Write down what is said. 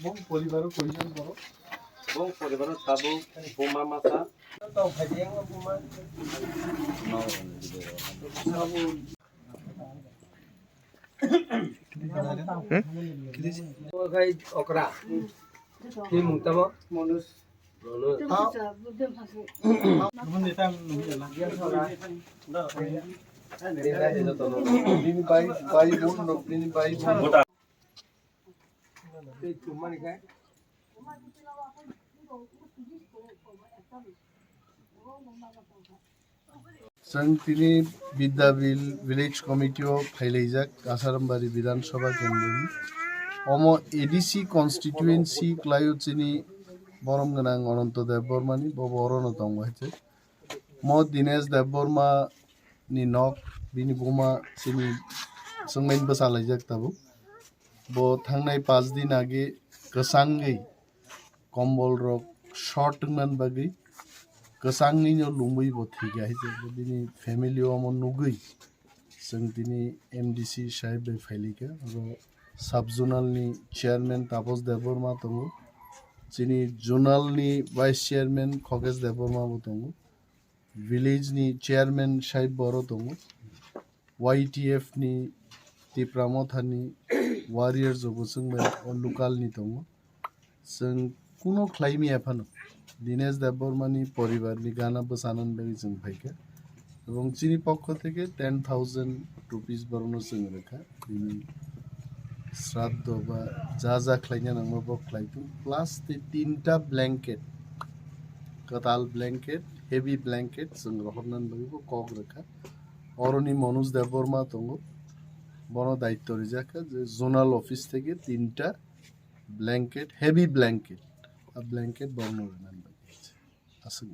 Bong poribaru koijan boro. Bong poribaru tabu buma masa. Tau bhajiang buma. Kai okra. Ki mutama monus. Ini bayi bun, ini bayi bun. তিনি বিদ্যাবিল village কমিটিও ফাইলাইজাক Asarambari বিধানসভা কেন্দ্রনি অম ADC constituency ক্লাইউচিনি বরম গোনাং অনন্ত দেববর্মানি বরণ দং হয়েছে ম Dinesh Debbarma ni nok bini buma sini sungmain basalajak tabu bo thangnai 5 din age kasangai kombol rok short man bagi kasangni no lumui bo thiga hije bini family omon nugui sung tini mdc sahib bai failika ro sub zonal ni chairman tapos deborma tongo chini zonal ni vice chairman khoges deborma bo tongo village ni chairman sahib boro tongo YTF ni tipramo thani warriors obusung bai or local ni tongo sung kuno khlaimi aphano dinesh deborma ni poribar ni gana basanan bai jung phaika এবং চিনি পক্ষ থেকে 10,000 rupees বরনো song রেখা তিনি শ্রাদ্ধ বা যা যা খাইনা নামো বক খাইতো প্লাস তিনটা ব্ল্যাঙ্কেট কতাল ব্ল্যাঙ্কেট হেভি ব্ল্যাঙ্কেট সং রহনান বাগিবো কক রেখা অরনি মনোজ দেববর্মা তঙ্গ বড় দায়িত্ব রেজাকা যে জোনাল অফিস থেকে তিনটা ব্ল্যাঙ্কেট হেভি ব্ল্যাঙ্কেট আর ব্ল্যাঙ্কেট বর্ণ রেনান বাগিয়েছে আসুন